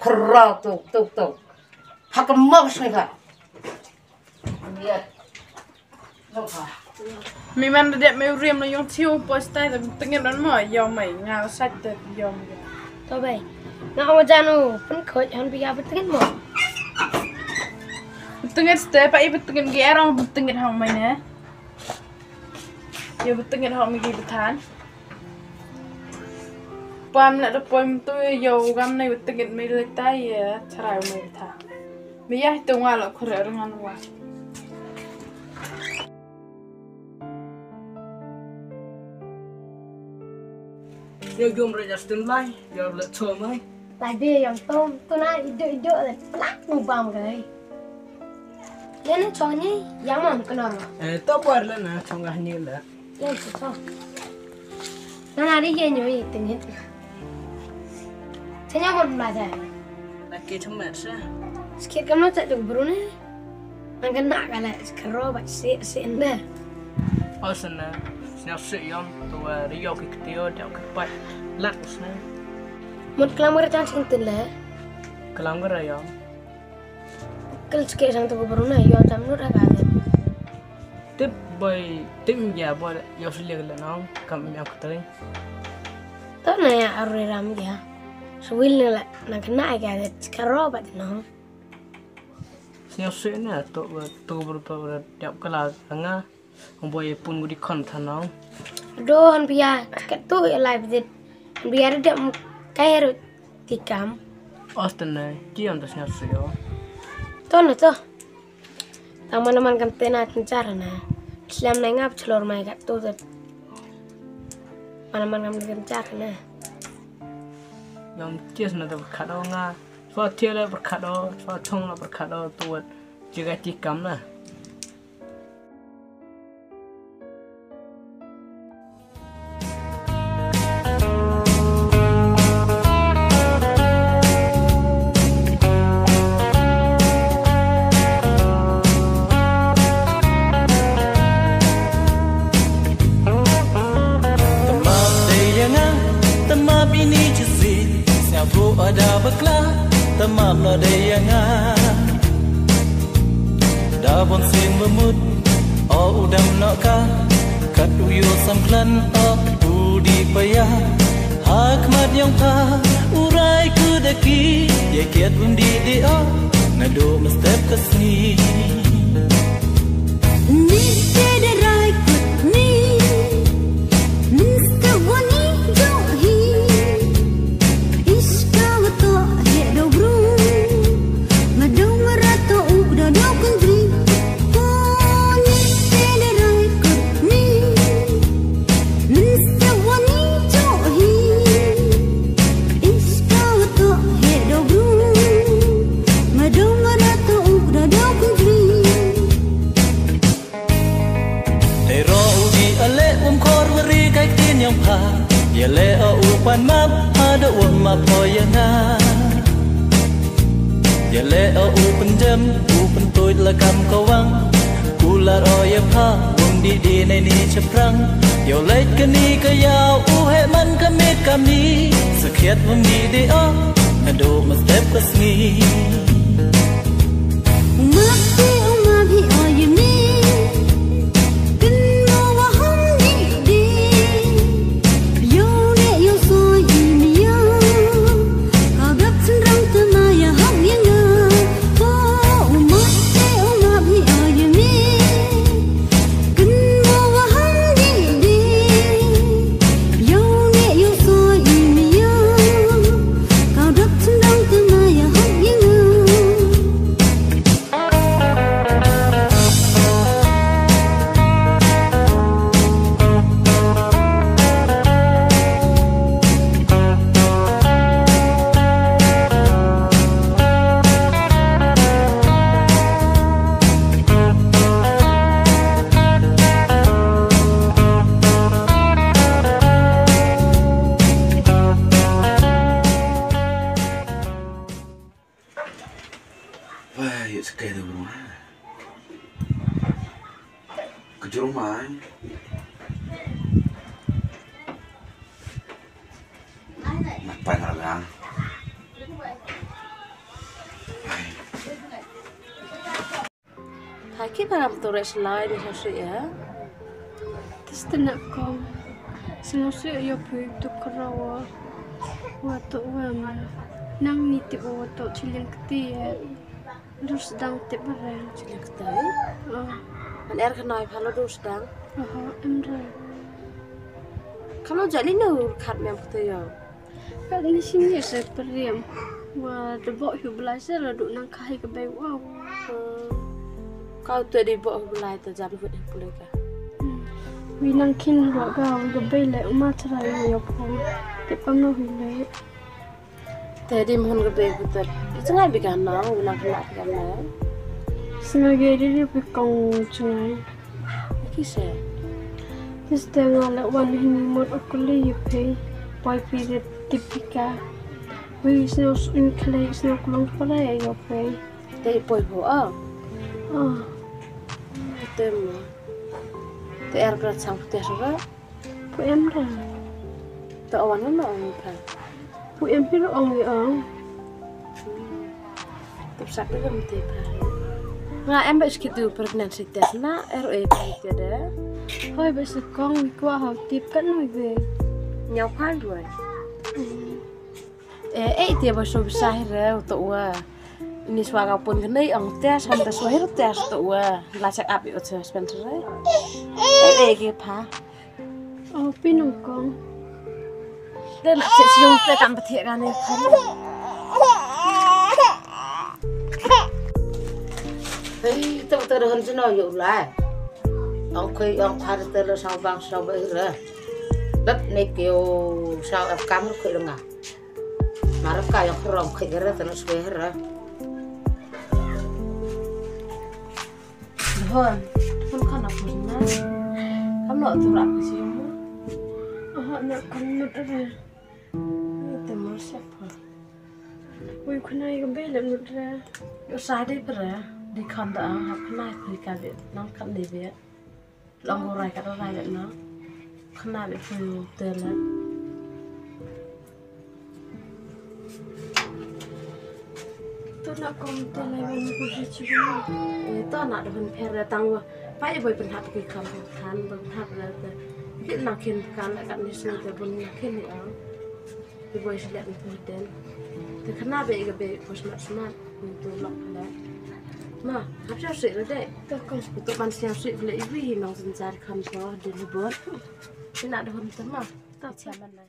khro tục hak mong sih kak lihat mi man dia me riam na yung thiu postai da tengin don mo yo mai nga sat da yo to bai na ho janu pun khoj han biya betengin mo betengin ste pa i betengin ge arang betengin hang mai ne yo betengin hang mi gi bethan pam na da pom tu yo gam nei betengin mi le tai charai mai betha mi ya tu nga la khore rangan wa Yo jom register lai, yo let thua mai. lại bia yang tôm tôi nói ido là plak nu bam cái lên nó cho nhé yang mong cái nào To buat lah na, Shongkha ni lah. lên cho nó đi về nhiều gì tình hình thế nhau một bài thẻ Laki cemat sah. sedikit kamu tak tuh bro nih angkat nak kalau sekarang baca si anda Oh sana, snap sih yon, tu Rio kiktiyo, dia kepai, lak sana. một kelam kerja cinta lah Kelam ke Rio? kalau sedikit sang tuh bro nih yo jam nur agak Tip boy, tim ya boy, yo seliak lah nong, kami yang ketemu. tuh naya arus ram dia Swil ni lah, nak kena agak sekarang baca nong. Snap sih ni, tu berapa tiap kelas tengah, boy pun gudi kontan nong. Aduh, han biar kat tu live dit, biar dia kayak tikam. Ostana, kian tu snap sih yo. Tuh na tuh, teman-teman kan tenat cara na, Khlem na ngap celor mai kat tu tu, teman-teman kan cara na. Yang cies nanti berkado nga, soal tiada berkado, soal cong lah berkado tuat juga tikam lah. Ada beklah temam lo deyangan Dabon sin memut o udam noka kat uyo samklan o udi payah hakmat yang pa urai kudaki ye kiat bundi di o nado mestep kesni ni tede rai kut ni mista wani johi Ya leo upan map ada uang map poyanga Ya leo upan jam upan toy lekam kawang Kular oya pa uang di nai ni ceprang Yo lek keni kayau uhe man kamit kami Sekiat uang di o ado mestep kesni Mati umabi oyuni Kita betul reslai ni sih ya. Terus tenak kau. Senang sih ya pergi tu kerawa. Waktu wama. Nang ni tiba waktu cilen ketia. Terus sedang tiba barang. Cilen ketia. An kenai kalau terus sedang. Emre. Kalau jadi nur kat memang ketia. Kat ni sini saya periam. Wah, debok hiu belajar lah duk nang kahai ke bayi wow. Kau tu di bawah belai tu jadi buat boleh ke? Winang kin buat kau ke bayi le umat cerai ya pun. Tapi no hiu. Tadi mohon ke bayi betul. Itu ngai bikin nang, winang kelak bikin nang. Sengaja dia pikong cengai. Kisah. Terus tengah lawan ini mod aku lihat boy pilih tipika. Wih, snow in clay, snow kulung kepala ya boy. Tadi boy boa. Itu mah. Itu air kerat sang putih sudah. Bu em dah. Tu awan mana orang kan? Bu em pilih orang yang. Tapi siapa yang mesti pernah? Nggak em baik segitu pregnancy test na ROE begitu dah. Hoi besok kong kuah hau tip kan noi be. Nyau kan dua. Dia baru besar untuk wah. Ini suara pun kena yang tes sampai suara tes untuk wah. Lacak api untuk sponsor. Ke pa. Oh pinong kong. Dan nak siung pekan petik kan ni. Itu betul dengan jenuh yuk lah. Ông khai tên là sao vang sao bây giờ đất này kêu sao ép cam nó khơi lưng à mà nó cài ông không khơi cái đó thì nó xuôi hết rồi thôi không còn đọc gì nữa không nội tôi làm cái gì Họ nợ con một ra. từ mới sắp rồi Ui con này có biết là một ra. nó sai đi bây giờ đi con đã học cái này thì cả việc nó cần đi việc lòng ngồi cái đó lại nó khăn nào bị phơi tê lắm Tôi nợ con tên này bằng một cái gì tôi nãy được phần phe ra tăng phải bởi phần hạt cái con than bằng hạt là biết nào khiến can lại cạn đi xuống từ bên khiến nữa thì bởi sẽ lại bị đến thì khăn nào bị cái bị của smart tôi lọc lại mà hấp cho sữa rồi đấy tôi ban xem sữa lấy vì nó dần dần không có đến bớt thế nào được hơn tấm mà tao xem bên này